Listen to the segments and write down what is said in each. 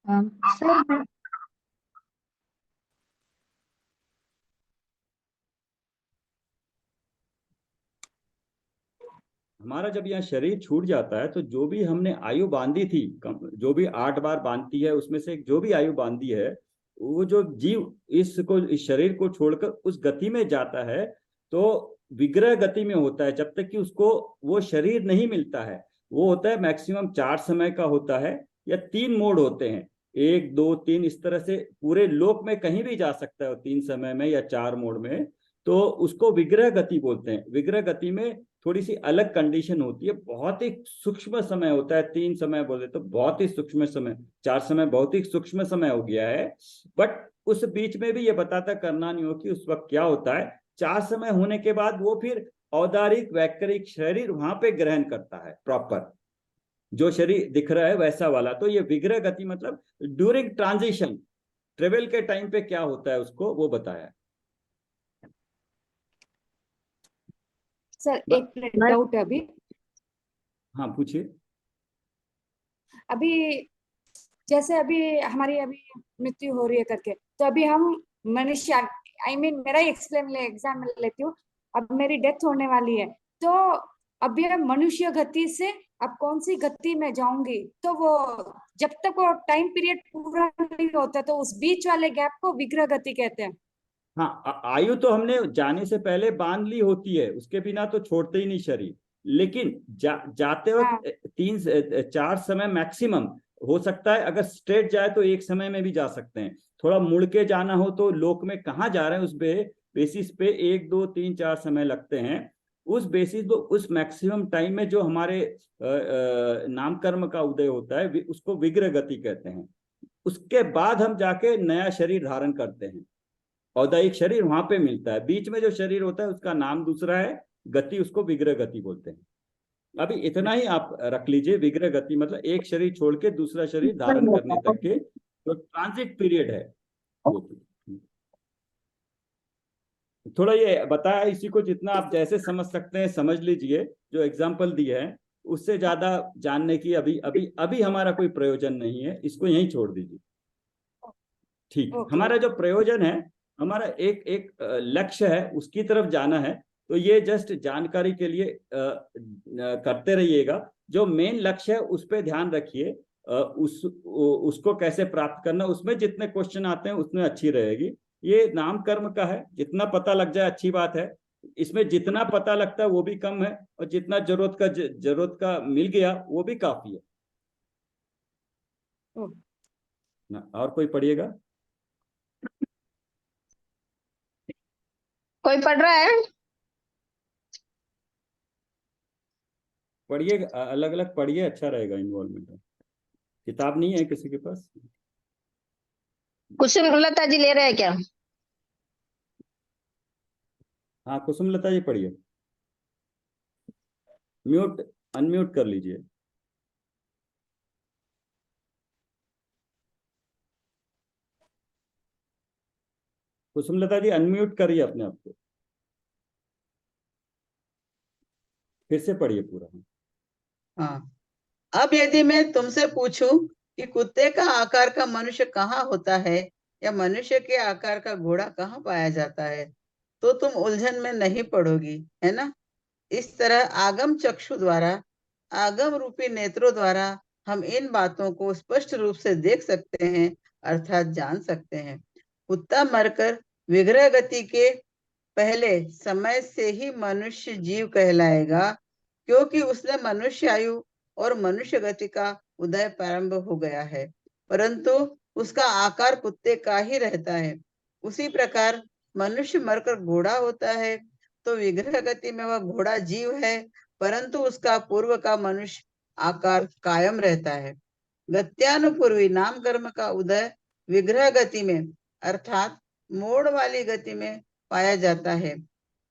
Sir मैं हमारा जब यहाँ शरीर छूट जाता है तो जो भी हमने आयु बांधी थी, जो भी 8 बार बांधती है, उसमें से जो भी आयु बांधी है, वो जो जीव इस शरीर को छोड़कर उस गति में जाता है, तो विग्रह गति में होता है जब तक कि उसको वो शरीर नहीं मिलता है। वो होता है मैक्सिमम 4 समय का होता है, या 3 मोड होते हैं, 1 2 3, इस तरह से पूरे लोक में कहीं भी जा सकता है 3 समय में या 4 मोड में। तो उसको विग्रह गति बोलते हैं। विग्रह गति में थोड़ी सी अलग कंडीशन होती है, बहुत ही सूक्ष्म समय होता है। 3 समय बोले तो बहुत ही सूक्ष्म समय, 4 समय बहुत ही सूक्ष्म समय हो गया है। बट उस बीच में भी ये बताता करना नहीं हो कि उस वक्त क्या होता है। 4 समय होने के बाद वो फिर औदारिक वैक्रिक शरीर वहां पे ग्रहण करता है, प्रॉपर जो शरीर दिख रहा है वैसा वाला। तो ये विग्रह गति मतलब ड्यूरिंग ट्रांजिशन, ट्रेवल के टाइम पे क्या होता है उसको वो बताया। सर एक मिनट डाउट है अभी। हाँ पूछिए। अभी जैसे अभी हमारी अभी मृत्यु हो रही है करके, तो अभी हम मनुष्य, आई मीन मेरा ही एग्जाम लेती हूँ। अब मेरी डेथ होने वाली है, तो अभी हम मनुष्य गति से अब कौन सी गति में जाऊंगी, तो वो जब तक वो टाइम पीरियड पूरा नहीं होता तो उस बीच वाले गैप को विग्रह गति कहते हैं। हाँ, आयु तो हमने जाने से पहले बांध ली होती है, उसके बिना तो छोड़ते ही नहीं शरीर। लेकिन जाते हाँ। वक्त 3 4 समय मैक्सिमम हो सकता है। अगर स्ट्रेट जाए तो 1 समय में भी जा सकते हैं। थोड़ा मुड़ के जाना हो तो लोक में कहाँ जा रहे हैं उस बेसिस पे 1 2 3 4 समय लगते हैं। उस बेसिस पे उस मैक्सिमम टाइम में जो हमारे नाम कर्म का उदय होता है, उसको विग्रह गति कहते हैं। उसके बाद हम जाके नया शरीर धारण करते हैं। औदायिक शरीर वहां पे मिलता है। बीच में जो शरीर होता है उसका नाम दूसरा है, गति उसको विग्रह गति बोलते हैं। अभी इतना ही आप रख लीजिए। विग्रह गति मतलब एक शरीर छोड़ के दूसरा शरीर धारण करने तक के जो ट्रांजिट पीरियड है वो। थोड़ा ये बताया, इसी को जितना आप जैसे समझ सकते हैं समझ लीजिए। जो एग्जाम्पल दिए हैं उससे ज्यादा जानने की अभी अभी अभी हमारा कोई प्रयोजन नहीं है, इसको यहीं छोड़ दीजिए। ठीक है, ओके हमारा जो ओके। प्रयोजन है, हमारा एक एक लक्ष्य है, उसकी तरफ जाना है। तो ये जस्ट जानकारी के लिए करते रहिएगा। जो मेन लक्ष्य है उस पर ध्यान रखिए। उसको कैसे प्राप्त करना, उसमें जितने क्वेश्चन आते हैं उतने अच्छी रहेगी। ये नाम कर्म का है, जितना पता लग जाए अच्छी बात है। इसमें जितना पता लगता है वो भी कम है, और जितना जरूरत का मिल गया वो भी काफी है ओ, ना। और कोई पढ़िएगा। कोई पढ़ रहा है? पढ़िए, अलग अलग पढ़िए, अच्छा रहेगा इन्वॉल्वमेंट। किताब नहीं है किसी के पास? कुसुम लता जी ले रहे हैं क्या? हाँ कुसुम लता जी पढ़िए। म्यूट अनम्यूट कर लीजिए। कुसुम लता जी अनम्यूट करिए अपने आप को, फिर से पढ़िए पूरा। हाँ, अब यदि मैं तुमसे पूछूं कि कुत्ते का आकार का मनुष्य कहाँ होता है या मनुष्य के आकार का घोड़ा कहाँ पाया जाता है, तो तुम उलझन में नहीं पड़ोगी, है ना। इस तरह आगम चक्षु द्वारा, आगम रूपी नेत्रों द्वारा हम इन बातों को स्पष्ट रूप से देख सकते हैं, अर्थात जान सकते हैं। कुत्ता मरकर विग्रह गति के पहले समय से ही मनुष्य जीव कहलाएगा, क्योंकि उसने मनुष्य आयु और मनुष्य गति का उदय प्रारंभ हो गया है, परंतु उसका आकार कुत्ते का ही रहता है। उसी प्रकार मनुष्य मरकर घोड़ा होता है, तो विग्रह गति में वह घोड़ा जीव है, परंतु उसका पूर्व का मनुष्य आकार कायम रहता है। गत्यानुपूर्वी नाम कर्म का उदय विग्रह गति में अर्थात मोड़ वाली गति में पाया जाता है,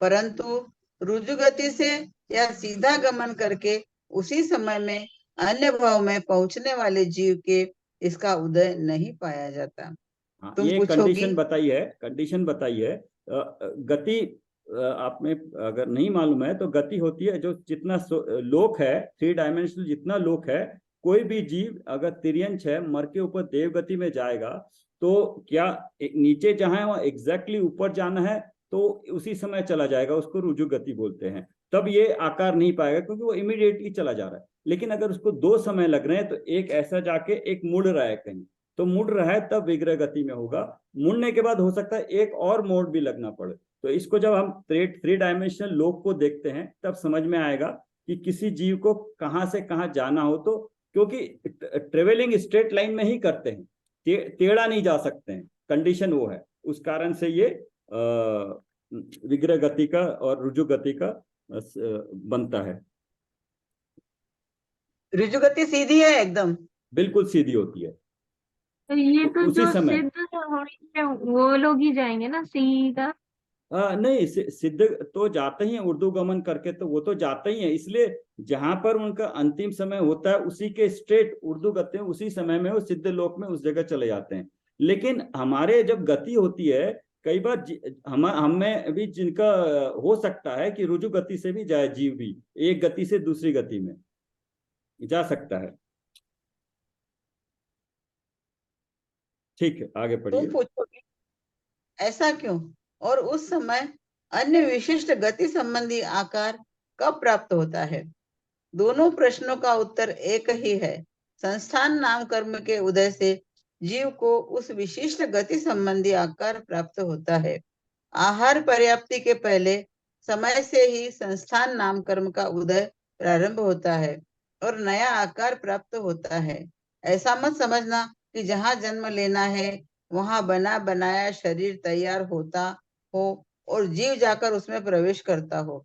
परंतु रुजु गति से या सीधा गमन करके उसी समय में अन्य भाव में पहुंचने वाले जीव के इसका उदय नहीं पाया जाता। हाँ, तुम ये पूछोगी। कंडीशन बताई है, कंडीशन बताई है। गति आप में अगर नहीं मालूम है तो गति होती है जो जितना लोक है, 3 डायमेंशनल जितना लोक है, कोई भी जीव अगर तिर्यंच है, मर के ऊपर देव गति में जाएगा, तो क्या नीचे जहां है वहां एग्जैक्टली ऊपर जाना है तो उसी समय चला जाएगा, उसको रुजु गति बोलते हैं। तब ये आकार नहीं पाएगा क्योंकि वो इमीडिएटली चला जा रहा है। लेकिन अगर उसको 2 समय लग रहे हैं तो एक ऐसा जाके एक मुड़ रहा है कहीं, तो मुड़ रहा है तब विग्रह गति में होगा। मुड़ने के बाद हो सकता है एक और मोड़ भी लगना पड़े। तो इसको जब हम 3 डायमेंशनल लोक को देखते हैं तब समझ में आएगा कि किसी जीव को कहाँ से कहाँ जाना हो, तो क्योंकि ट्रेवलिंग स्ट्रेट लाइन में ही करते हैं, टेढ़ा नहीं जा सकते हैं, कंडीशन वो है। उस कारण से ये विग्रह गति का और रुजु गति का बनता है। रुजु गति सीधी है एकदम, बिल्कुल सीधी होती है। तो ये तो उसी जो समय सिद्ध होंगे वो लोग ही जाएंगे ना सीधा? नहीं, सिद्ध तो जाते ही हैं उर्दू गमन करके, तो वो तो जाते ही हैं। इसलिए जहां पर उनका अंतिम समय होता है उसी के स्ट्रेट उर्दू करते हैं, उसी समय में वो सिद्ध लोक में उस जगह चले जाते हैं। लेकिन हमारे जब गति होती है, कई बार हमें भी जिनका हो सकता है कि रुजु गति से भी जाए, जीव भी एक गति से दूसरी गति में जा सकता है। ठीक है, आगे पढ़िए। तुम पूछोगे ऐसा क्यों, और उस समय अन्य विशिष्ट गति संबंधी आकार कब प्राप्त होता है? दोनों प्रश्नों का उत्तर एक ही है। संस्थान नाम कर्म के उदय से जीव को उस विशिष्ट गति संबंधी आकार प्राप्त होता है। आहार पर्याप्ति के पहले समय से ही संस्थान नाम कर्म का उदय प्रारंभ होता है और नया आकार प्राप्त होता है। ऐसा मत समझना कि जहाँ जन्म लेना है वहां बना बनाया शरीर तैयार होता हो और जीव जाकर उसमें प्रवेश करता हो।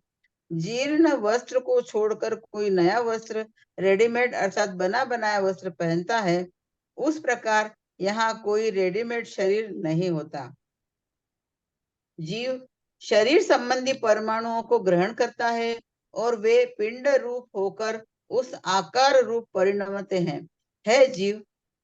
जीर्ण वस्त्र को छोड़कर कोई नया वस्त्र, रेडीमेड अर्थात बना बनाया वस्त्र पहनता है, उस प्रकार यहाँ कोई रेडीमेड शरीर नहीं होता। जीव शरीर संबंधी परमाणुओं को ग्रहण करता है और वे पिंड रूप होकर उस आकार रूप परिणमते हैं। है जीव,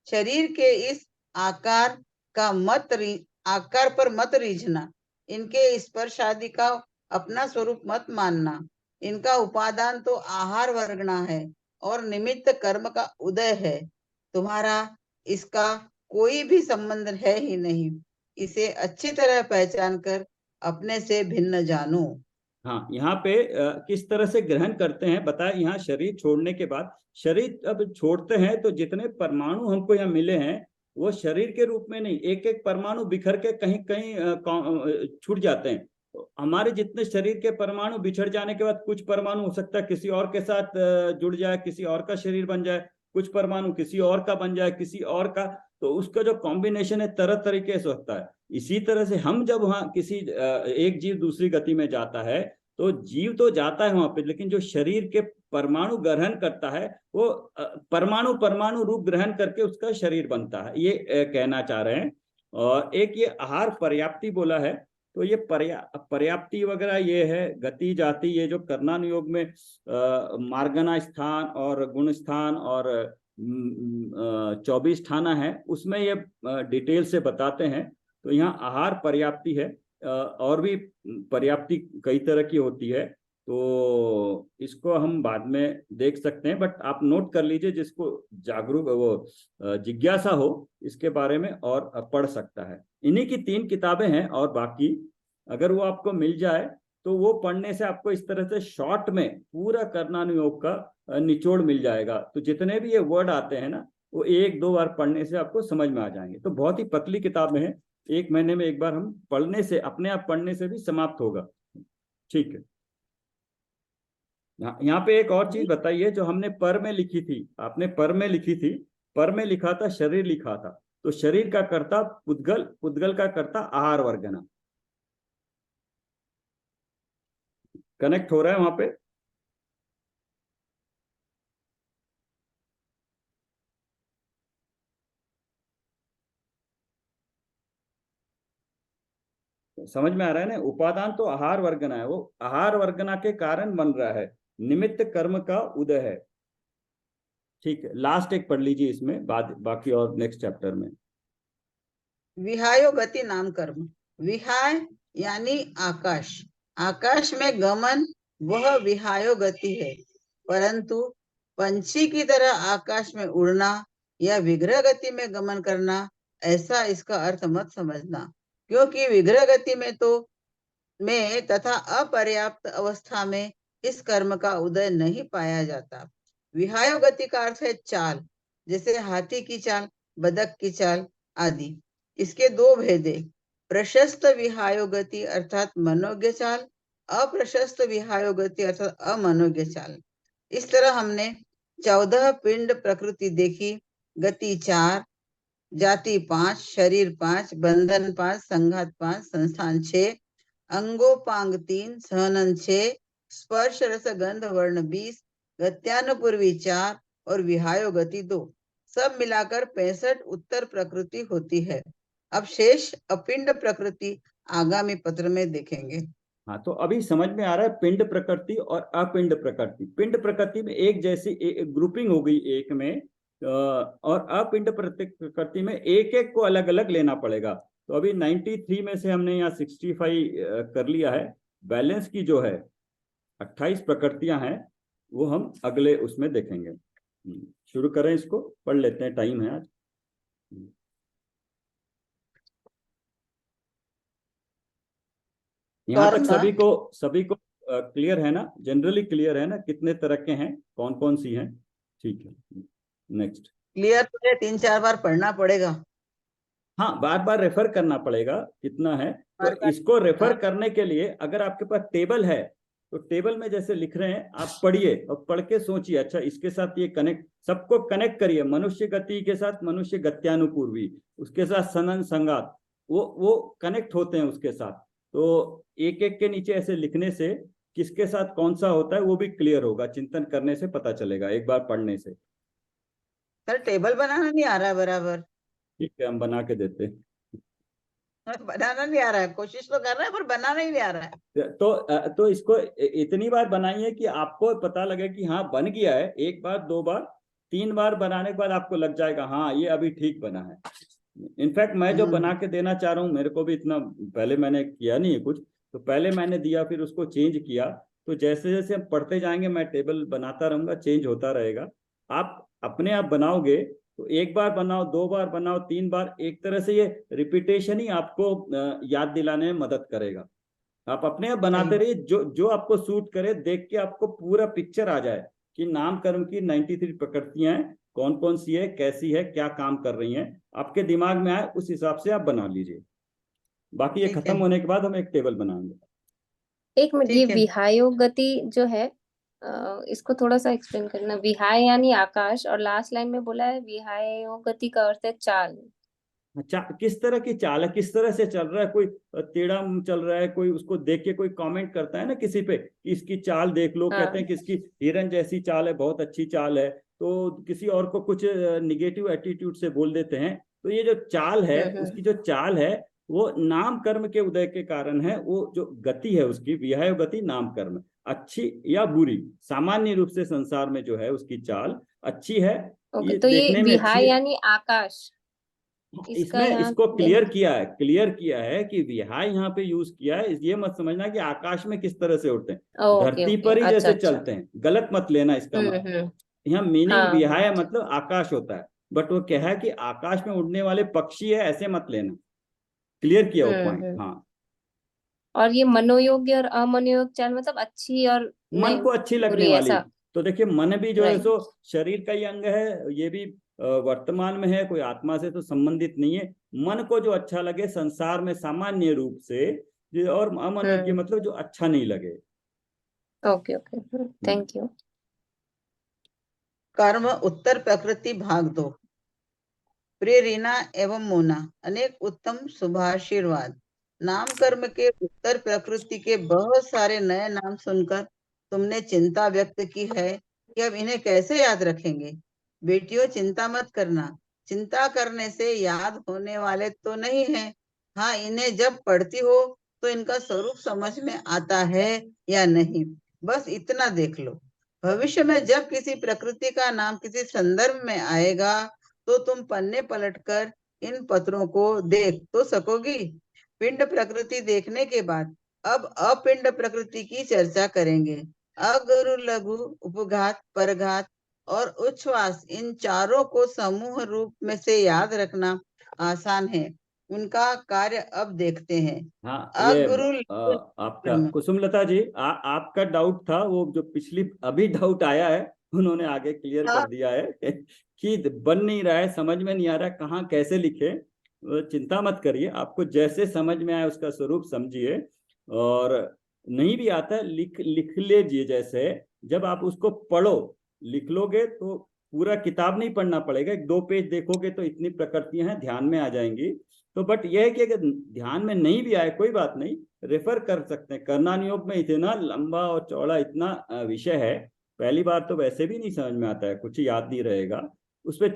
शरीर के इस आकार पर मत रीझना, इनके स्पर्श आदि का अपना स्वरूप मत मानना। इनका उपादान तो आहार वर्गना है और निमित्त कर्म का उदय है। तुम्हारा इसका कोई भी संबंध है ही नहीं। इसे अच्छी तरह पहचान कर अपने से भिन्न जानो। हाँ, यहाँ पे किस तरह से ग्रहण करते हैं बताया। यहाँ शरीर छोड़ने के बाद, शरीर अब छोड़ते हैं तो जितने परमाणु हमको यहाँ मिले हैं वो शरीर के रूप में नहीं, एक एक परमाणु बिखर के कहीं कहीं छूट जाते हैं। हमारे जितने शरीर के परमाणु बिछड़ जाने के बाद कुछ परमाणु हो सकता है किसी और के साथ जुड़ जाए, किसी और का शरीर बन जाए, कुछ परमाणु किसी और का बन जाए, किसी और का, तो उसका जो कॉम्बिनेशन है तरह तरीके से होता है। इसी तरह से हम जब वहाँ किसी एक जीव दूसरी गति में जाता है तो जीव तो जाता है वहां पे, लेकिन जो शरीर के परमाणु ग्रहण करता है वो परमाणु परमाणु रूप ग्रहण करके उसका शरीर बनता है, ये कहना चाह रहे हैं। और एक ये आहार पर्याप्ति बोला है, तो ये पर्याप्ति वगैरह ये है गति जाति, ये जो कर्णानुयोग में मार्गना स्थान और गुण स्थान और 24 ठाना है उसमें ये डिटेल से बताते हैं। तो यहाँ आहार पर्याप्ति है, और भी पर्याप्ति कई तरह की होती है, तो इसको हम बाद में देख सकते हैं। बट आप नोट कर लीजिए, जिसको जागरूक वो जिज्ञासा हो इसके बारे में और पढ़ सकता है। इन्हीं की 3 किताबें हैं और बाकी अगर वो आपको मिल जाए तो वो पढ़ने से आपको इस तरह से शॉर्ट में पूरा कर्णानुयोग का निचोड़ मिल जाएगा। तो जितने भी ये वर्ड आते हैं ना वो 1-2 बार पढ़ने से आपको समझ में आ जाएंगे। तो बहुत ही पतली किताबें हैं, 1 महीने में एक बार हम पढ़ने से, अपने आप पढ़ने से भी समाप्त होगा। ठीक है, यहाँ पे एक और चीज बताइए जो हमने पर में लिखी थी, आपने पर में लिखी थी, पर में लिखा था शरीर लिखा था, तो शरीर का कर्ता पुद्गल, पुद्गल का कर्ता आहार वर्गना। कनेक्ट हो रहा है वहां पे? समझ में आ रहा है ना? उपादान तो आहार वर्गना है, वो आहार वर्गना के कारण बन रहा है, निमित्त कर्म का उदय है। ठीक है, लास्ट एक पढ़ लीजिए इसमें, बाद बाकी और नेक्स्ट चैप्टर में। विहायो गति नाम कर्म। विहाय यानी आकाश, आकाश में गमन वह विहायो गति है। परंतु पंछी की तरह आकाश में उड़ना या विग्रह गति में गमन करना, ऐसा इसका अर्थ मत समझना, क्योंकि विग्रह गति में तथा अपर्याप्त अवस्था में इस कर्म का उदय नहीं पाया जाता। विहायो गति का अर्थ है चाल, जैसे हाथी की चाल, बदक की चाल आदि। इसके दो भेद है, प्रशस्त विहायो गति अर्थात मनोज्ञ चाल, अप्रशस्त विहायो गति अर्थात अमनोज्ञ चाल। इस तरह हमने 14 पिंड प्रकृति देखी। गति 4, जाति 5, शरीर 5, बंधन 5, संघात 5, संस्थान 6, अंगोपांग 3, सहनन 6, स्पर्श रस गंध वर्ण 20, गत्यानुपूर्वी 4 और विहायो गति 2, सब मिलाकर 65 उत्तर प्रकृति होती है। अब शेष अपिंड प्रकृति आगामी पत्र में देखेंगे। हाँ, तो अभी समझ में आ रहा है पिंड प्रकृति और अपिंड प्रकृति। पिंड प्रकृति में एक जैसी ग्रुपिंग हो गई एक में, और अपिंड प्रकृति में एक एक को अलग अलग लेना पड़ेगा। तो अभी 93 में से हमने यहाँ 65 कर लिया है। बैलेंस की जो है 28 प्रकृतियां हैं, वो हम अगले उसमें देखेंगे। शुरू करें, इसको पढ़ लेते हैं, टाइम है आज। यहाँ तक सभी को क्लियर है ना? जनरली क्लियर है ना? कितने तरह के हैं, कौन कौन सी हैं? ठीक है, नेक्स्ट। क्लियर तो है, 3-4 बार पढ़ना पड़ेगा। हाँ, बार बार रेफर करना पड़ेगा कितना है। तो इसको रेफर करने के लिए अगर आपके पास टेबल है तो टेबल में जैसे लिख रहे हैं आप पढ़िए और पढ़ के सोचिए, अच्छा इसके साथ ये कनेक्ट, सबको कनेक्ट करिए। मनुष्य गति के साथ मनुष्य गत्यानुपूर्वी, उसके साथ सनन संगात, वो कनेक्ट होते हैं उसके साथ। तो एक एक के नीचे ऐसे लिखने से किसके साथ कौन सा होता है वो भी क्लियर होगा, चिंतन करने से पता चलेगा, एक बार पढ़ने से। सर टेबल बनाना नहीं आ रहा है बराबर। ठीक है, हम बना के देते हैं। बनाना नहीं आ रहा है, कोशिश तो कर रहे हैं पर बनाना ही नहीं आ रहा है। तो इसको इतनी बार बनाइए कि आपको पता लगे कि हाँ बन गया है। 1 बार 2 बार 3 बार बनाने के बाद आपको लग जाएगा हाँ ये अभी ठीक बना है। इनफैक्ट मैं जो बना के देना चाह रहा हूँ, मेरे को भी इतना पहले मैंने किया नहीं है कुछ, तो पहले मैंने दिया फिर उसको चेंज किया। तो जैसे जैसे हम पढ़ते जाएंगे मैं टेबल बनाता रहूंगा, चेंज होता रहेगा। आप अपने आप बनाओगे तो 1 बार बनाओ, 2 बार बनाओ, 3 बार, एक तरह से ये रिपीटेशन ही आपको याद दिलाने में मदद करेगा। आप अपने आप बनाते रहिए, जो आपको सूट करे, देख के आपको पूरा पिक्चर आ जाए कि नाम कर्म की 93 प्रकृतियां हैं, कौन कौन सी है, कैसी है, क्या काम कर रही हैं, आपके दिमाग में आए उस हिसाब से आप बना लीजिए। बाकी ये खत्म होने के बाद हम एक टेबल बनाएंगे। 1 मिनट, ये विहायो गति जो है इसको थोड़ा सा एक्सप्लेन करना। विहाय यानी आकाश, और लास्ट लाइन में बोला है विहायो गति का अर्थ है चाल। किस तरह की चाल है, किस तरह से चल रहा है, कोई टेढ़ा चल रहा है, कोई उसको देख के कोई कमेंट करता है ना किसी पे कि इसकी चाल देख लो, कहते हैं कि इसकी हिरन जैसी चाल है, बहुत अच्छी चाल है, तो किसी और को कुछ निगेटिव एटीट्यूड से बोल देते हैं। तो ये जो चाल है, उसकी जो चाल है वो नाम कर्म के उदय के कारण है। वो जो गति है उसकी, विहाय गति नाम कर्म, अच्छी या बुरी, सामान्य रूप से संसार में जो है उसकी चाल अच्छी है। ये तो ये विहाय यानी आकाश, इसमें इसको क्लियर किया है कि विहाय यहाँ पे यूज किया है। ये मत समझना कि आकाश में किस तरह से उड़ते हैं, धरती पर ही जैसे चलते हैं, गलत मत लेना इसका मतलब। यहाँ मीनिंग विहाय मतलब आकाश होता है, बट वो क्या है कि आकाश में उड़ने वाले पक्षी है ऐसे मत लेना। क्लियर किया वो पॉइंट। हाँ, और ये मनोयोग्य और अमनोयोग चाल मतलब अच्छी और मन को अच्छी लगने वाली। तो देखिए मन भी जो है सो शरीर का ही अंग है, ये भी वर्तमान में है, कोई आत्मा से तो संबंधित नहीं है। मन को जो अच्छा लगे संसार में सामान्य रूप से, और अमनोज्ञ मतलब जो अच्छा नहीं लगे। Okay okay, thank you. कर्म उत्तर प्रकृति भाग 2। प्रिय रीना एवं मोना, अनेक उत्तम शुभाशीर्वाद। नाम कर्म के उत्तर प्रकृति के बहुत सारे नए नाम सुनकर तुमने चिंता व्यक्त की है कि अब इन्हें कैसे याद रखेंगे। बेटियों चिंता मत करना, चिंता करने से याद होने वाले तो नहीं है। हाँ, इन्हें जब पढ़ती हो तो इनका स्वरूप समझ में आता है या नहीं, बस इतना देख लो। भविष्य में जब किसी प्रकृति का नाम किसी संदर्भ में आएगा तो तुम पन्ने पलटकर इन पत्रों को देख तो सकोगी। पिंड प्रकृति देखने के बाद अब अपिंड प्रकृति की चर्चा करेंगे। अगुरु लघु उपघात परघात और उच्छ्वास, इन चारों को समूह रूप में से याद रखना आसान है। उनका कार्य अब देखते हैं। हाँ, ये अगुरु आपका कुसुमलता जी, आपका डाउट था वो जो पिछली अभी डाउट आया है, उन्होंने आगे क्लियर कर दिया है कि बन नहीं रहा है, समझ में नहीं आ रहा है कहाँ कैसे लिखे। चिंता मत करिए, आपको जैसे समझ में आए उसका स्वरूप समझिए, और नहीं भी आता है लिख लिख लीजिए। जैसे जब आप उसको पढ़ो, लिख लोगे तो पूरा किताब नहीं पढ़ना पड़ेगा, 1-2 पेज देखोगे तो इतनी प्रकृतियां हैं ध्यान में आ जाएंगी। तो बट यह है कि अगर ध्यान में नहीं भी आए कोई बात नहीं, रेफर कर सकते हैं। करनान योग में इतना लंबा और चौड़ा इतना विषय है, पहली बार तो वैसे भी नहीं समझ में आता है, कुछ याद नहीं रहेगा उसमें।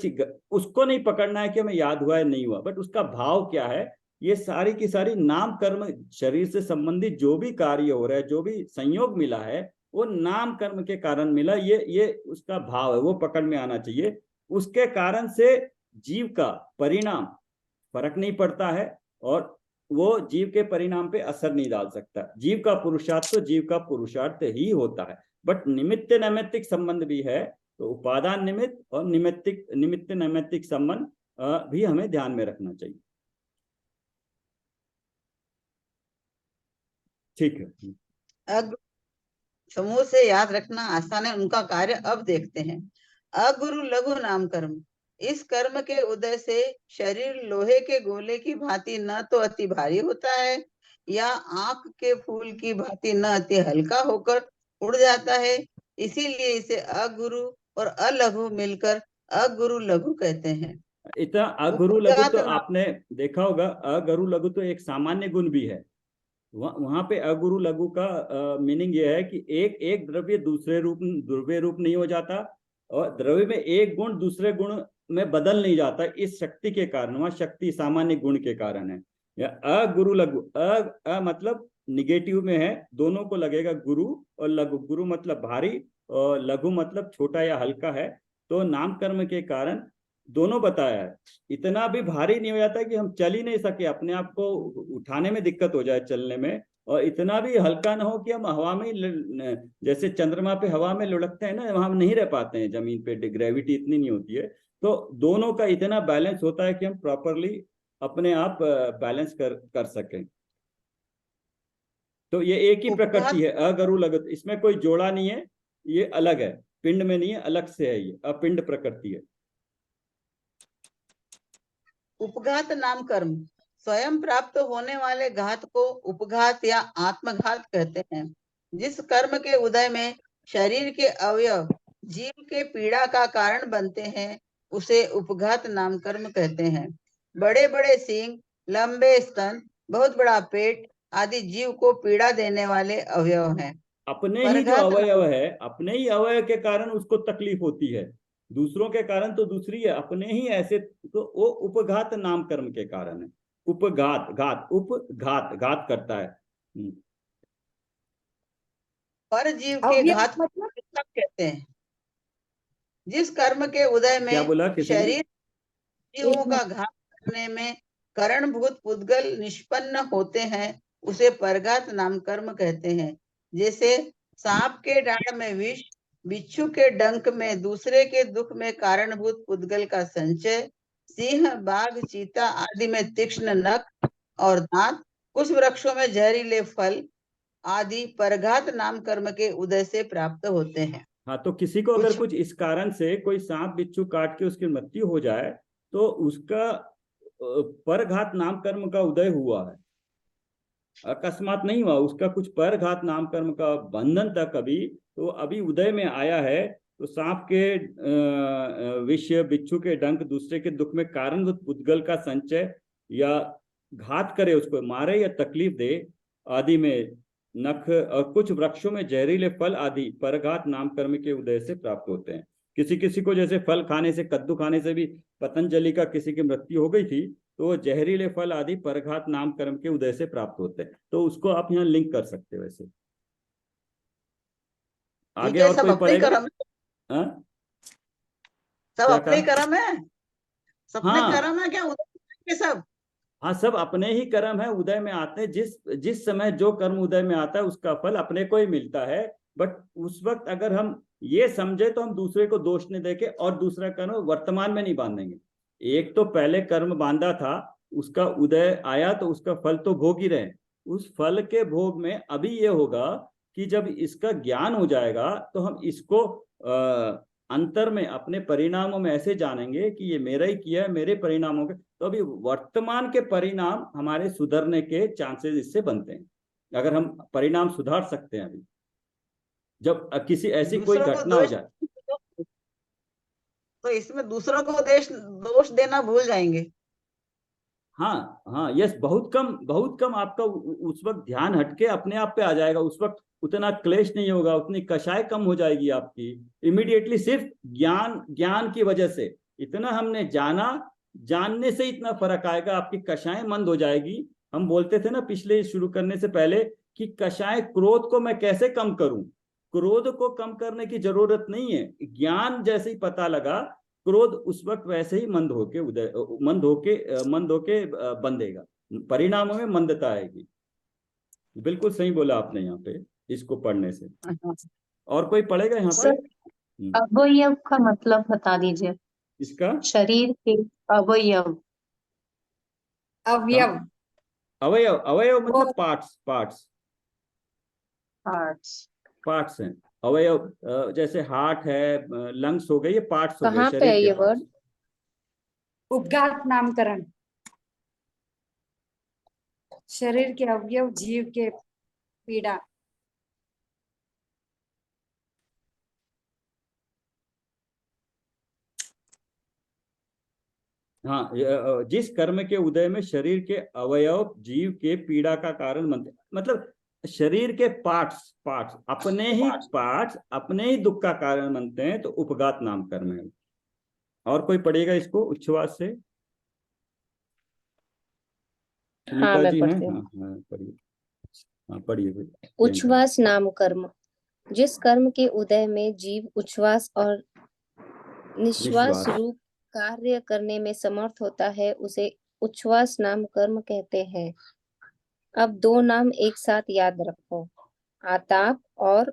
उसको नहीं पकड़ना है कि हमें याद हुआ है नहीं हुआ, बट उसका भाव क्या है। ये सारी की सारी नाम कर्म, शरीर से संबंधित जो भी कार्य हो रहा है, जो भी संयोग मिला है, वो नाम कर्म के कारण मिला। ये उसका भाव है, वो पकड़ में आना चाहिए। उसके कारण से जीव का परिणाम फर्क नहीं पड़ता है, और वो जीव के परिणाम पे असर नहीं डाल सकता। जीव का पुरुषार्थ तो जीव का पुरुषार्थ ही होता है, बट निमित्त नैमित्तिक संबंध भी है। तो उपादान निमित्त और निमित्त नैमित्तिक संबंध भी हमें ध्यान में रखना चाहिए। ठीक है। समूह से याद रखना आसान है, उनका कार्य अब देखते हैं। अगुरु लघु नाम कर्म, इस कर्म के उदय से शरीर लोहे के गोले की भांति न तो अति भारी होता है, या आंख के फूल की भांति न अति हल्का होकर उड़ जाता है। इसीलिए इसे अगुरु और अलघु मिलकर अगुरु लघु कहते हैं। इतना अगुरु लघु तो नाम आपने देखा होगा, अगुरु लघु तो एक सामान्य गुण भी है। वहां पे अगुरु लघु का मीनिंग यह है कि एक एक द्रव्य दूसरे रूप द्रव्य रूप नहीं हो जाता, और द्रव्य में एक गुण दूसरे गुण में बदल नहीं जाता इस शक्ति के कारण। वहां शक्ति सामान्य गुण के कारण है। या अगुरु लघु, मतलब निगेटिव में है, दोनों को लगेगा गुरु और लघु। गुरु मतलब भारी और लघु मतलब छोटा या हल्का है। तो नाम कर्म के कारण दोनों बताया है। इतना भी भारी नहीं हो जाता कि हम चल ही नहीं सके, अपने आप को उठाने में दिक्कत हो जाए चलने में, और इतना भी हल्का ना हो कि हम हवा में जैसे चंद्रमा पे हवा में लुढ़कते हैं ना, वहां हम नहीं रह पाते हैं, जमीन पे ग्रेविटी इतनी नहीं होती है। तो दोनों का इतना बैलेंस होता है कि हम प्रॉपरली अपने आप बैलेंस कर सकें। तो ये एक ही प्रकृति है अगरु लगत, इसमें कोई जोड़ा नहीं है, ये अलग है, पिंड में नहीं है, अलग से है, ये अपिंड प्रकृति है। उपघात नाम कर्म, स्वयं प्राप्त होने वाले घात को उपघात या आत्मघात कहते हैं। जिस कर्म के उदय में शरीर के अवयव जीव के पीड़ा का कारण बनते हैं, उसे उपघात नाम कर्म कहते हैं। बड़े बड़े सींग, लंबे स्तन, बहुत बड़ा पेट आदि जीव को पीड़ा देने वाले अवयव हैं। अपने ही जो अवयव है, अपने ही अवयव के कारण उसको तकलीफ होती है, दूसरों के कारण तो दूसरी है, अपने ही ऐसे, तो वो उपघात नाम कर्म के कारण है। उपघात, घात, उपघात, घात करता है। पर जीव के घात मतलब कहते हैं। जिस कर्म के उदय में क्या बोला शरीर जीवों का घात करने में करणभूत पुद्गल निष्पन्न होते हैं, उसे परघात नाम कर्म कहते हैं। जैसे सांप के डांड में विष, बिच्छू के डंक में दूसरे के दुख में कारणभूत पुद्गल का संचय, सिंह, बाघ, चीता आदि में तीक्ष्ण नख और दांत, कुछ वृक्षों में जहरीले फल आदि परघात नाम कर्म के उदय से प्राप्त होते हैं। हाँ, तो किसी को अगर कुछ इस कारण से कोई सांप बिच्छू काट के उसकी मृत्यु हो जाए, तो उसका परघात नाम कर्म का उदय हुआ है, अकस्मात नहीं हुआ। उसका कुछ परघात नाम कर्म का बंधन था कभी, तो अभी उदय में आया है। तो सांप के विष, बिच्छू के डंक, दूसरे के दुख में कारणभूत पुद्गल का संचय, या घात करे, उसको मारे या तकलीफ दे आदि में नख, और कुछ वृक्षों में जहरीले फल आदि परघात नाम कर्म के उदय से प्राप्त होते हैं। किसी किसी को जैसे फल खाने से, कद्दू खाने से भी पतंजलि का किसी की मृत्यु हो गई थी, तो वो जहरीले फल आदि परघात नाम कर्म के उदय से प्राप्त होते हैं। तो उसको आप यहाँ लिंक कर सकते हो। वैसे आगे और कोई पढ़ेगा? सब अपने कर्म है, सबने हाँ, कर्म है क्या उदय सब? हाँ, सब अपने ही कर्म है, उदय में आते हैं। जिस समय जो कर्म उदय में आता है उसका फल अपने को ही मिलता है। बट उस वक्त अगर हम ये समझे तो हम दूसरे को दोष नहीं देके और दूसरा कर्म वर्तमान में नहीं बांधेंगे। एक तो पहले कर्म बांधा था, उसका उदय आया तो उसका फल तो भोग ही रहे। उस फल के भोग में अभी ये होगा कि जब इसका ज्ञान हो जाएगा तो हम इसको अंतर में अपने परिणामों में ऐसे जानेंगे कि ये मेरा ही किया है, मेरे परिणामों के। तो अभी वर्तमान के परिणाम हमारे सुधरने के चांसेस इससे बनते हैं, अगर हम परिणाम सुधार सकते हैं। अभी जब किसी ऐसी कोई दूसरों को घटना हो दोष जाए, तो इसमें दूसरों को दोष देना भूल जाएंगे। हाँ हाँ, यस, बहुत कम आपका उस वक्त ध्यान हटके अपने आप पे आ जाएगा। उस वक्त उतना क्लेश नहीं होगा, उतनी कषाय कम हो जाएगी आपकी इमीडिएटली, सिर्फ ज्ञान की वजह से। इतना हमने जाना, जानने से इतना फर्क आएगा, आपकी कषाय मंद हो जाएगी। हम बोलते थे ना पिछले शुरू करने से पहले कि कषाय, क्रोध को मैं कैसे कम करूं। क्रोध को कम करने की जरूरत नहीं है, ज्ञान जैसे ही पता लगा क्रोध उस वक्त वैसे ही मंद होके बंधेगा, परिणामों में मंदता आएगी। बिल्कुल सही बोला आपने यहाँ पे, इसको पढ़ने से। और कोई पढ़ेगा यहाँ पे? सर अवयव का मतलब बता दीजिए। इसका शरीर के अवयव। अवयव अवयव मतलब पार्ट्स पार्ट्स हैं अवयव। जैसे हार्ट है, लंग्स हो गए, ये पार्ट्स हो गए कहाँ पे शरीर है के ये parts। वर्ड? उपघात नामकरण, शरीर के अवयव, जीव के पीड़ा। हाँ, जिस कर्म के उदय में शरीर के अवयव जीव के पीड़ा का कारण बनते, मतलब शरीर के पार्ट्स अपने ही दुख का कारण बनते हैं, तो उपघात नाम कर्म है। और कोई पढ़ेगा इसको उच्छ्वास से? हाँ, मैं जी हैं? पढ़ती हूँ। हाँ पढ़िए, हाँ पढ़िए। उच्छ्वास नाम कर्म, जिस कर्म के उदय में जीव उच्छ्वास और निश्वास रूप कार्य करने में समर्थ होता है, उसे उच्छ्वास नाम कर्म कहते हैं। अब दो नाम एक साथ याद रखो, आताप और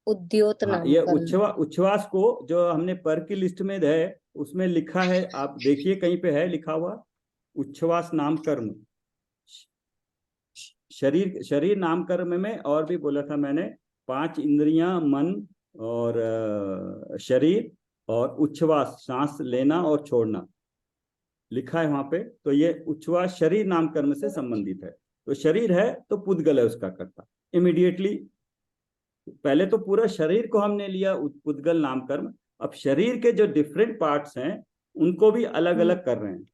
उद्योत हाँ, नाम ये कर्म। उच्छ्वास को जो हमने पर की लिस्ट में है उसमें लिखा है, आप देखिए कहीं पे है लिखा हुआ उच्छ्वास नाम कर्म। शरीर नाम कर्म में और भी बोला था मैंने, 5 इंद्रियां, मन और शरीर और उच्छ्वास, सांस लेना और छोड़ना लिखा है वहां पे। तो ये उच्छ्वास शरीर नाम कर्म से संबंधित है। तो शरीर है तो पुद्गल है उसका कर्ता इमीडिएटली। पहले तो पूरा शरीर को हमने लिया पुद्गल नाम कर्म, अब शरीर के जो डिफरेंट पार्ट्स हैं उनको भी अलग अलग कर रहे हैं।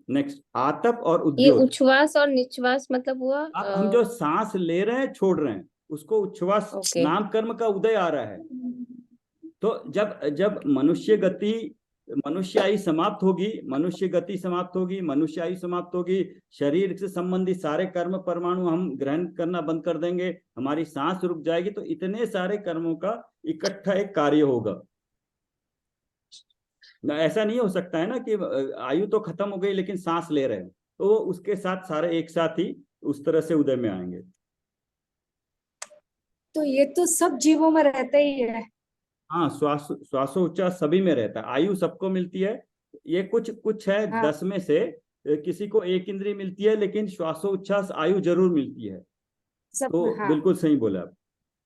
नेक्स्ट, आतप और ये उद्योत। उच्छ्वास और निश्वास मतलब हुआ अब हम जो सांस ले रहे हैं छोड़ रहे हैं उसको उच्छ्वास ओके। नाम कर्म का उदय आ रहा है। तो जब मनुष्य आयु समाप्त होगी, मनुष्य आयु समाप्त होगी, शरीर से संबंधित सारे कर्म परमाणु हम ग्रहण करना बंद कर देंगे, हमारी सांस रुक जाएगी, तो इतने सारे कर्मों का इकट्ठा एक कार्य होगा। ऐसा नहीं हो सकता है ना कि आयु तो खत्म हो गई लेकिन सांस ले रहे हैं, तो वो उसके साथ सारे एक साथ ही उस तरह से उदय में आएंगे। तो ये तो सब जीवों में रहता ही है। हाँ, श्वासोच्छ्वास सभी में रहता है, आयु सबको मिलती है। ये कुछ है हाँ। 10 में से किसी को 1 इंद्रिय मिलती है, लेकिन श्वासोच्छ्वास आयु जरूर मिलती है। सब तो हाँ। बिल्कुल सही बोला आप।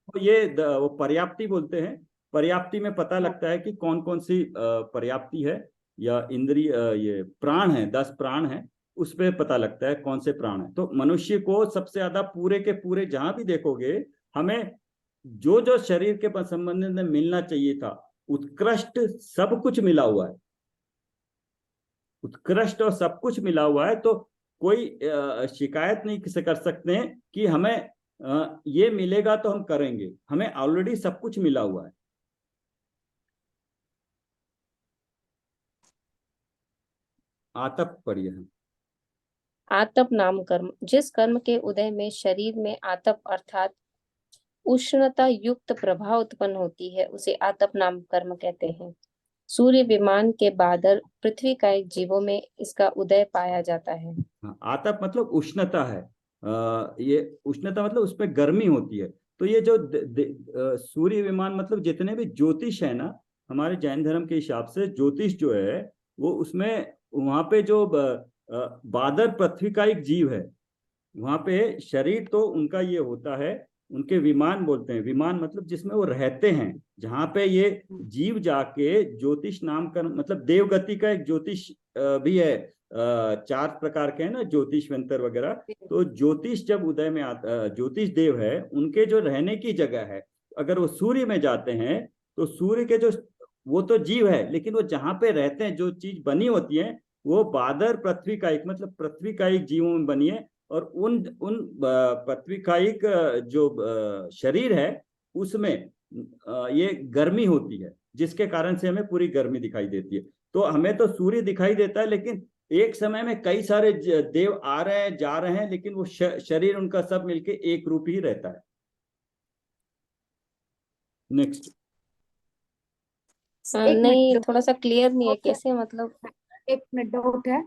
तो ये वो पर्याप्ति बोलते हैं। पर्याप्ति में पता हाँ। लगता है कि कौन कौन सी पर्याप्ति है या इंद्रिय, ये प्राण है, 10 प्राण है, उस पर पता लगता है कौन से प्राण है। तो मनुष्य को सबसे ज्यादा पूरे के पूरे जहां भी देखोगे, हमें जो शरीर के संबंध में मिलना चाहिए था, उत्कृष्ट सब कुछ मिला हुआ है, उत्कृष्ट और सब कुछ मिला हुआ है। तो कोई शिकायत नहीं किसे कर सकते हैं कि हमें ये मिलेगा तो हम करेंगे, हमें ऑलरेडी सब कुछ मिला हुआ है। आतप पढ़िए। आतप नाम कर्म, जिस कर्म के उदय में शरीर में आतप अर्थात उष्णता युक्त प्रभाव उत्पन्न होती है, उसे आतप नाम कर्म कहते हैं। सूर्य, विमान के बादल, पृथ्वी का एक जीवों में इसका उदय पाया जाता है। आतप मतलब उष्णता है। ये उष्णता मतलब उसमें गर्मी होती है। तो ये जो सूर्य विमान मतलब जितने भी ज्योतिष है ना, हमारे जैन धर्म के हिसाब से ज्योतिष जो है वो उसमें वहां पे जो बादर पृथ्वी का एक जीव है, वहां पे शरीर तो उनका ये होता है, उनके विमान बोलते हैं, विमान मतलब जिसमें वो रहते हैं, जहाँ पे ये जीव जाके ज्योतिष नाम का मतलब देवगति का एक ज्योतिष भी है, 4 प्रकार के हैं ना ज्योतिष यंत्र वगैरह। तो ज्योतिष जब उदय में आता, ज्योतिष देव है, उनके जो रहने की जगह है, अगर वो सूर्य में जाते हैं तो सूर्य के जो वो तो जीव है, लेकिन वो जहाँ पे रहते हैं जो चीज बनी होती है वो बादर पृथ्वी का एक मतलब पृथ्वी का एक जीवों में बनी है, और उन उन पृथ्वी का एक जो शरीर है उसमें ये गर्मी होती है, जिसके कारण से हमें पूरी गर्मी दिखाई देती है। तो हमें तो सूर्य दिखाई देता है, लेकिन एक समय में कई सारे देव आ रहे हैं जा रहे हैं, लेकिन वो शरीर उनका सब मिलके एक रूप ही रहता है। नेक्स्ट। नहीं, थोड़ा सा क्लियर नहीं है कैसे, मतलब एक मिनट डाउट है।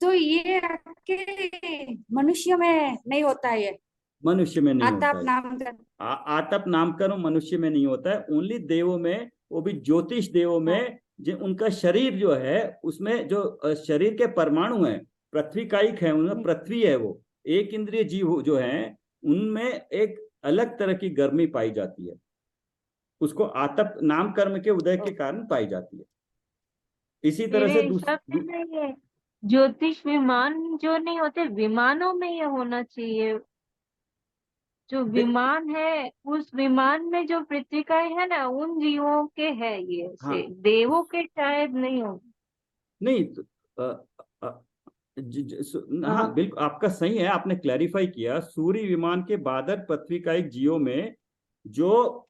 तो ये आपके मनुष्य में नहीं होता है, ये मनुष्य में नहीं होता आताप है, नामकरण? आतप नामकरण मनुष्य में नहीं होता है, ओनली देवों में, वो भी ज्योतिष देवों में, जो उनका शरीर जो है उसमें जो शरीर के परमाणु हैं पृथ्वी का एक है, उनमें पृथ्वी है, वो एक इंद्रिय जीव जो है उनमें एक अलग तरह की गर्मी पाई जाती है, उसको आतप नाम कर्म के उदय के कारण पाई जाती है। इसी तरह से ये ज्योतिष विमान जो नहीं होते, विमानों में ये होना चाहिए। जो विमान है उस विमान में जो पृथ्वी है ना, उन जीवों के है ये हाँ, देवों के शायद नहीं हो। नहीं तो, हाँ बिल्कुल आपका सही है, आपने क्लैरिफाई किया। सूर्य विमान के बादर पृथ्वी का एक जीव में जो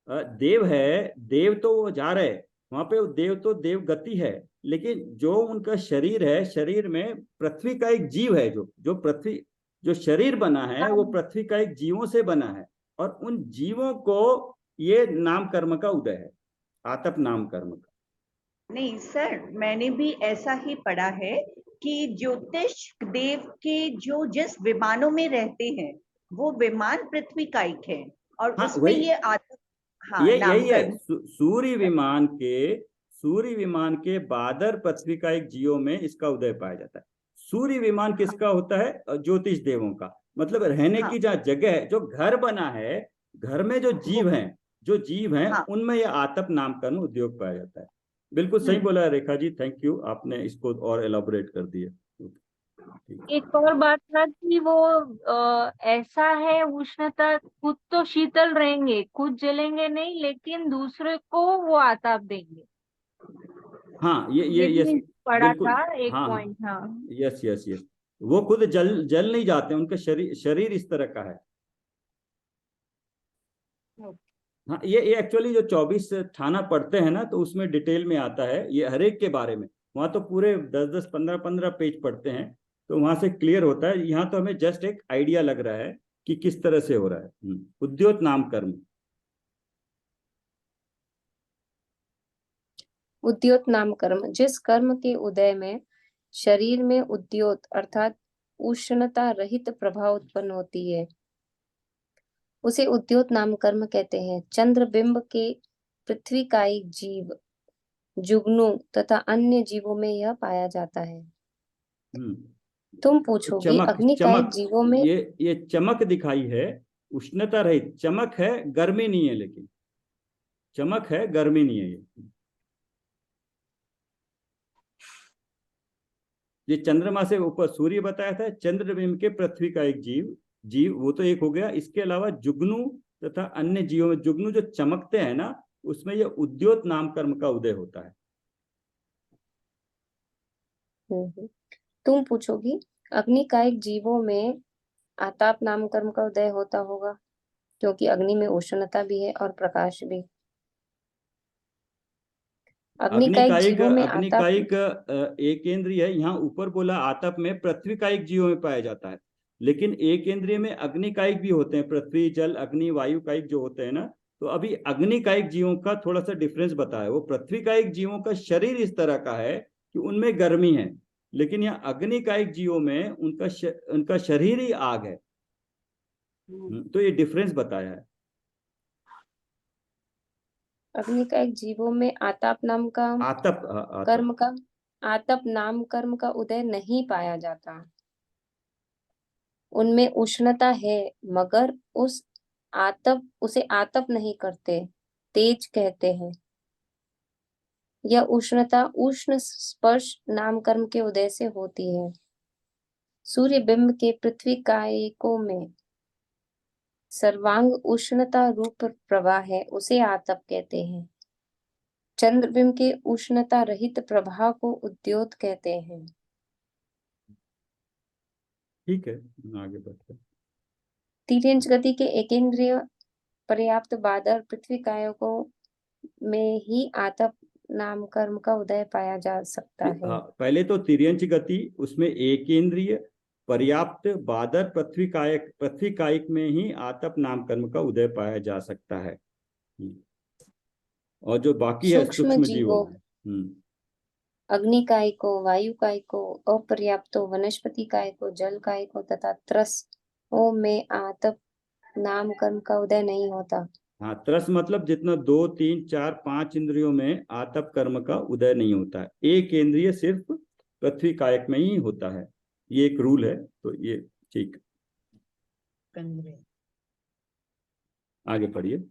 देव है, देव तो वो जा रहे वहां पे, वो देव तो देव गति है, लेकिन जो उनका शरीर है, शरीर में पृथ्वी का एक जीव है, जो पृथ्वी जो शरीर बना है वो पृथ्वी का एक जीवों से बना है, और उन जीवों को ये नाम कर्म का उदय है, आतप नाम कर्म का। नहीं सर, मैंने भी ऐसा ही पढ़ा है कि ज्योतिष देव के जो जिस विमानों में रहते हैं वो विमान पृथ्वी का एक है, और हाँ, उसमें ये यही है। सूर्य विमान के बादर पृथ्वी का एक जीवों में इसका उदय पाया जाता है। सूर्य विमान किसका होता है? ज्योतिष देवों का, मतलब रहने की जहाँ जगह है, जो घर बना है, घर में जो जीव हैं उनमें यह आतप नामकरण उद्योग पाया जाता है। बिल्कुल सही बोला है रेखा जी, थैंक यू, आपने इसको और एलाबोरेट कर दिया। एक और बात था कि वो ऐसा है, उष्णता खुद तो शीतल रहेंगे, खुद जलेंगे नहीं, लेकिन दूसरे को वो आताप देंगे। हाँ, ये पढ़ा था एक पॉइंट। यस, वो खुद जल नहीं जाते, उनका शरीर इस तरह का है। हाँ, ये एक्चुअली जो 24 थाना पढ़ते हैं ना, तो उसमें डिटेल में आता है ये हर एक के बारे में। वहां तो पूरे 10-10, 15-15 पेज पढ़ते हैं, तो वहां से क्लियर होता है। यहाँ तो हमें जस्ट एक आइडिया लग रहा है कि किस तरह से हो रहा है। उद्योत नाम कर्म। उद्योत नाम कर्म, जिस कर्म के उदय में शरीर में उद्योत अर्थात उष्णता रहित प्रभाव उत्पन्न होती है, उसे उद्योत नाम कर्म कहते हैं। चंद्रबिंब के पृथ्वी का एक जीव, जुगनू तथा अन्य जीवों में यह पाया जाता है। तुम पूछोगी अग्नि का एक जीवों में, ये चमक दिखाई है, उष्णता रहित चमक है, गर्मी नहीं है, लेकिन चमक है, गर्मी नहीं है। ये चंद्रमा से ऊपर सूर्य बताया था, चंद्रबिंब के पृथ्वी का एक जीव वो तो एक हो गया। इसके अलावा जुगनू तथा अन्य जीवों में, जुगनू जो चमकते हैं ना, उसमें यह उद्योत नाम कर्म का उदय होता है। तुम पूछोगी अग्नि का एक जीवों में आताप नाम कर्म का उदय होता होगा, क्योंकि अग्नि में उष्णता भी है और प्रकाश भी। अग्नि का एक एकेंद्रिय है, यहाँ ऊपर बोला आतप में पृथ्वी का एक जीव में पाया जाता है, लेकिन एकेंद्रिय में अग्नि कायिक भी होते हैं, पृथ्वी जल अग्नि वायु कायिक जो होते हैं ना। तो अभी अग्नि कायिक जीवों का थोड़ा सा डिफरेंस बताया। वो पृथ्वी कायिक जीवों का शरीर इस तरह का है कि उनमें गर्मी है, लेकिन यहाँ अग्नि कायिक जीवों में उनका शरीर ही आग है। तो ये डिफरेंस बताया है। अग्निकायिक जीवों में आतप नाम कर्म का उदय नहीं पाया जाता। उनमें उष्णता है, मगर उसे आतप नहीं करते, तेज कहते हैं। यह उष्णता उष्ण स्पर्श नाम कर्म के उदय से होती है। सूर्य बिंब के पृथ्वी कायिकों में सर्वांग उष्णता रूप प्रवाह है, उसे आतप कहते हैं। चंद्रबिंब के उष्णता रहित प्रभाव को उद्योत कहते हैं। ठीक है, आगे बढ़ते हैं। तिर्यंच गति के एकेंद्रिय पर्याप्त बादर पृथ्वी कायकों में ही आतप नाम कर्म का उदय पाया जा सकता है। हाँ, पहले तो तिर्यंच गति, उसमें एकेंद्रिय पर्याप्त बादर पृथ्वी कायिक में ही आतप नाम कर्म का उदय पाया जा सकता है। और जो बाकी है सूक्ष्म जीवों में अग्नि कायिकों, वायु कायिकों, अपर्याप्तो, वनस्पति कायिकों, जल कायिकों तथा त्रसों में आतप नाम कर्म का उदय नहीं होता। हाँ, त्रस मतलब जितना 2, 3, 4, 5 इंद्रियों में आतप कर्म का उदय नहीं होता है। एक इंद्रिय सिर्फ पृथ्वी कायक में ही होता है, ये एक रूल है। तो ये ठीक, आगे पढ़िए।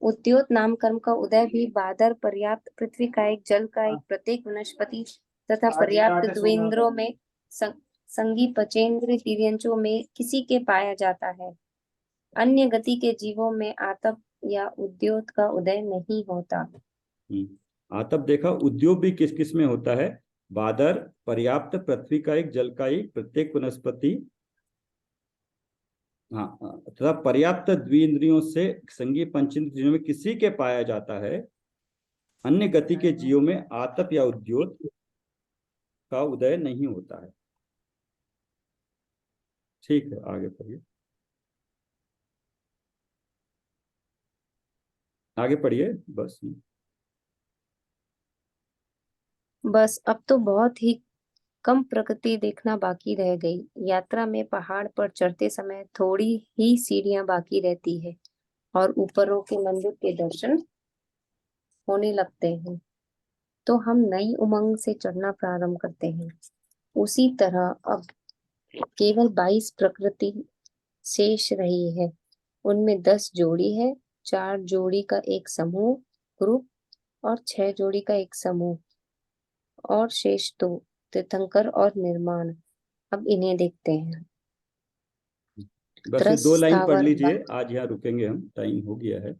उद्योत नाम कर्म का उदय भी बादर पर्याप्त पृथ्वी कायिक, जल कायिक, प्रत्येक वनस्पति तथा पर्याप्त द्वेंद्रों में संगी पचेंद्र तिर्यंचों में किसी के पाया जाता है। अन्य गति के जीवों में आतप या उद्योत का उदय नहीं होता। आतप देखा, उद्योग भी किस किस में होता है? बादर, पर्याप्त पृथ्वी कायिक, जल कायिक, प्रत्येक वनस्पति, हाँ, तथा पर्याप्त द्विंद्रियों से संगी पंचेंद्रियों में किसी के पाया जाता है। अन्य गति के जीवों में आतप या उद्योत का उदय नहीं होता है। ठीक है, आगे पढ़िए। आगे पढ़िए बस अब तो बहुत ही कम प्रकृति देखना बाकी रह गई। यात्रा में पहाड़ पर चढ़ते समय थोड़ी ही सीढ़ियां बाकी रहती है और ऊपरों के मंदिर के दर्शन होने लगते हैं, तो हम नई उमंग से चढ़ना प्रारंभ करते हैं। उसी तरह अब केवल 22 प्रकृति शेष रही है। उनमें 10 जोड़ी है, 4 जोड़ी का एक समूह ग्रुप और 6 जोड़ी का एक समूह, और शेष 2 तीर्थंकर और निर्माण। अब इन्हें देखते हैं। बस 2 लाइन पढ़ लीजिए, आज यहाँ रुकेंगे हम, टाइम हो गया है।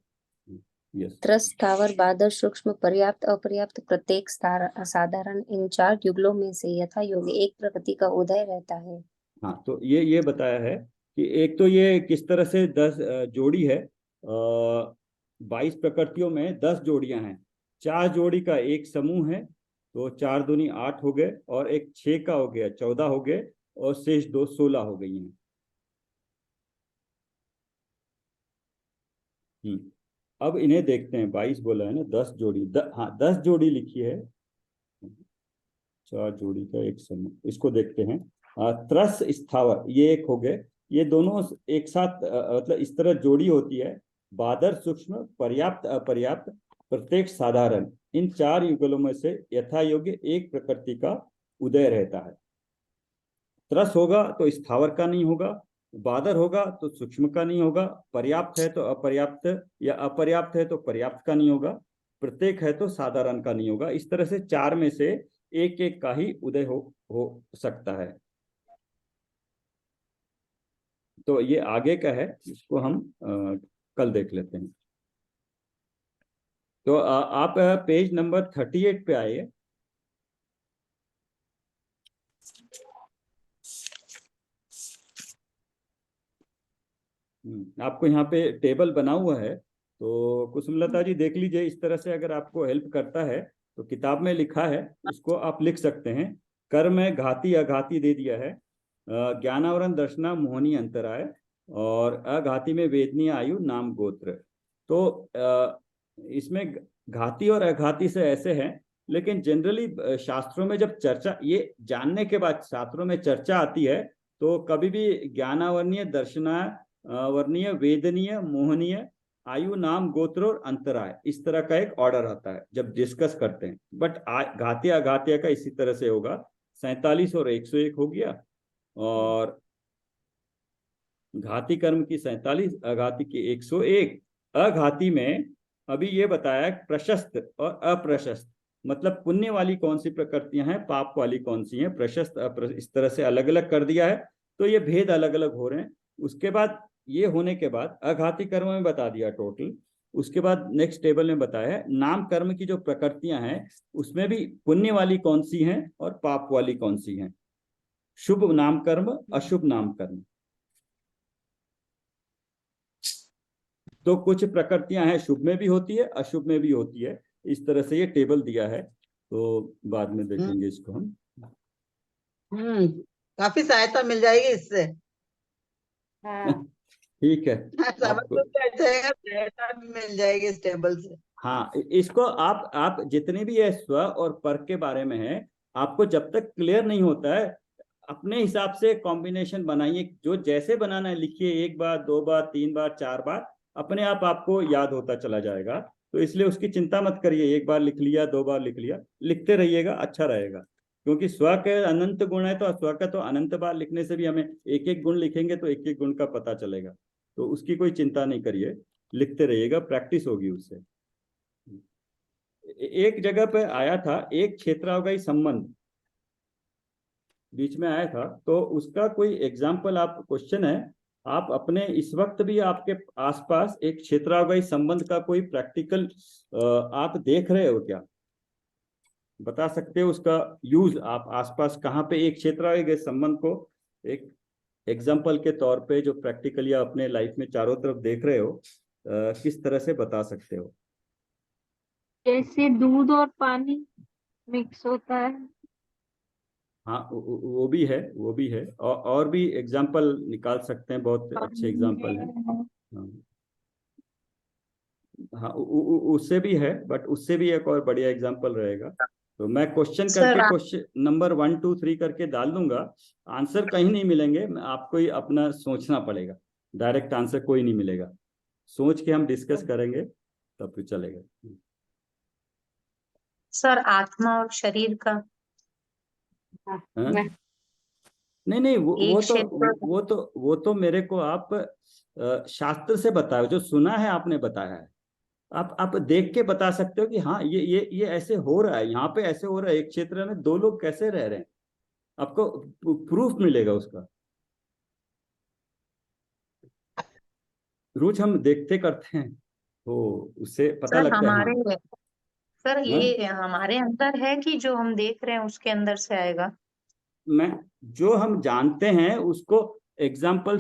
त्रस, स्थावर, बादर, सूक्ष्म, पर्याप्त, अपर्याप्त, प्रत्येक, साधारण, इन 4 युगलों में से यथा योग्य एक प्रकृति का उदय रहता है। हाँ, तो ये बताया है कि एक तो ये किस तरह से 10 जोड़ी है, 22 प्रकृतियों में 10 जोड़ियां हैं। 4 जोड़ी का एक समूह है, तो 4 दूनी 8 हो गए, और एक 6 का हो गया 14 हो गए, और शेष 2 16 हो गई हैं। अब इन्हें देखते हैं। 22 बोला है ना, 10 जोड़ी, हाँ 10 जोड़ी लिखी है, 4 जोड़ी का एक समूह। इसको देखते हैं। त्रस, स्थावर, ये एक हो गए। ये दोनों एक साथ मतलब इस तरह जोड़ी होती है। बादर, सूक्ष्म, पर्याप्त, अपर्याप्त, प्रत्येक, साधारण, इन 4 युगलों में से यथा योग्य एक प्रकृति का उदय रहता है। त्रस होगा तो स्थावर का नहीं होगा, बादर होगा तो सूक्ष्म का नहीं होगा, पर्याप्त है तो अपर्याप्त, या अपर्याप्त है तो पर्याप्त का नहीं होगा, प्रत्येक है तो साधारण का नहीं होगा। इस तरह से 4 में से एक एक का ही उदय हो सकता है। तो ये आगे का है, इसको हम कल देख लेते हैं। तो आप पेज नंबर 38 पे आइए। आपको यहाँ पे टेबल बना हुआ है, तो कुसुमलता जी देख लीजिए। इस तरह से अगर आपको हेल्प करता है तो किताब में लिखा है, इसको आप लिख सकते हैं। कर्म में घाती अघाती दे दिया है, ज्ञानावरण दर्शना मोहनी अंतराय, और अघाती में वेदनीय आयु नाम गोत्र। तो इसमें घाती और अघाती से ऐसे हैं, लेकिन जनरली शास्त्रों में जब चर्चा, ये जानने के बाद शास्त्रों में चर्चा आती है, तो कभी भी ज्ञानावर्णीय, दर्शना वर्णीय, वेदनीय, मोहनीय आयु, नाम, गोत्र और अंतराय, इस तरह का एक ऑर्डर आता है जब डिस्कस करते हैं। बट घातीय अघातीय का इसी तरह से होगा, 47 और 101 हो गया, और घाती कर्म की 47, अघाती की 101। अघाती में अभी ये बताया प्रशस्त और अप्रशस्त, मतलब पुण्य वाली कौन सी प्रकृतियां हैं, पाप वाली कौन सी हैं, प्रशस्त इस तरह से अलग अलग कर दिया है, तो ये भेद अलग अलग हो रहे हैं। उसके बाद ये होने के बाद अघाती कर्म में बता दिया टोटल। उसके बाद नेक्स्ट टेबल में बताया है नाम कर्म की जो प्रकृतियां हैं उसमें भी पुण्य वाली कौन सी हैं और पाप वाली कौन सी हैं, शुभ नाम कर्म, अशुभ नाम कर्म। तो कुछ प्रकृतियां हैं शुभ में भी होती है, अशुभ में भी होती है, इस तरह से ये टेबल दिया है, तो बाद में देखेंगे इसको हम। काफी सहायता मिल जाएगी इससे। हाँ ठीक है, समझ आपको तो बैठ जाएगा, सहायता भी मिल जाएगी इस टेबल से। हाँ, इसको आप जितने भी ये स्व और पर के बारे में है, आपको जब तक क्लियर नहीं होता है अपने हिसाब से कॉम्बिनेशन बनाइए, जो जैसे बनाना है लिखिए, 1 बार 2 बार 3 बार 4 बार, अपने आप आपको याद होता चला जाएगा। तो इसलिए उसकी चिंता मत करिए, 1 बार लिख लिया 2 बार लिख लिया, लिखते रहिएगा, अच्छा रहेगा। क्योंकि स्व के अनंत गुण है, तो स्व का तो अनंत बार लिखने से भी हमें एक एक गुण लिखेंगे तो एक एक गुण का पता चलेगा, तो उसकी कोई चिंता नहीं करिए, लिखते रहिएगा, प्रैक्टिस होगी उससे। एक जगह पे आया था एक क्षेत्रावगाही संबंध, बीच में आया था, तो उसका कोई एग्जाम्पल, आप क्वेश्चन है, आप अपने इस वक्त भी आपके आसपास एक क्षेत्रावगाही संबंध का कोई प्रैक्टिकल आप देख रहे हो क्या, बता सकते हो उसका यूज, आप आसपास कहाँ पे एक क्षेत्रावगाही संबंध को एक एग्जाम्पल के तौर पे जो प्रैक्टिकली आप अपने लाइफ में चारों तरफ देख रहे हो, किस तरह से बता सकते हो? जैसे दूध और पानी मिक्स होता है। हाँ, वो भी है, वो भी है, और भी एग्जाम्पल निकाल सकते हैं, बहुत अच्छे एग्जाम्पल हैं। हाँ, हाँ, उससे भी है, बट उससे भी एक और बढ़िया एग्जाम्पल रहेगा। तो मैं क्वेश्चन करके क्वेश्चन नंबर 1 2 3 करके डाल दूंगा, आंसर कहीं नहीं मिलेंगे, आपको ही अपना सोचना पड़ेगा, डायरेक्ट आंसर कोई नहीं मिलेगा, सोच के हम डिस्कस करेंगे तब फिर चलेगा। सर आत्मा और शरीर का हाँ? मैं नहीं, एक क्षेत्र वो तो मेरे को आप शास्त्र से बताओ, जो सुना है आपने बताया है, आप देख के बता सकते हो कि हाँ ये ऐसे हो रहा है, यहाँ पे ऐसे हो रहा है, एक क्षेत्र में 2 लोग कैसे रह रहे हैं, आपको प्रूफ मिलेगा उसका। रोज हम देखते करते हैं तो उससे पता सर लगता है। हाँ, सर हाँ? ये हमारे अंदर है कि जो हम देख रहे हैं उसके अंदर से आएगा? मैं जो हम जानते हैं उसको एग्जाम्पल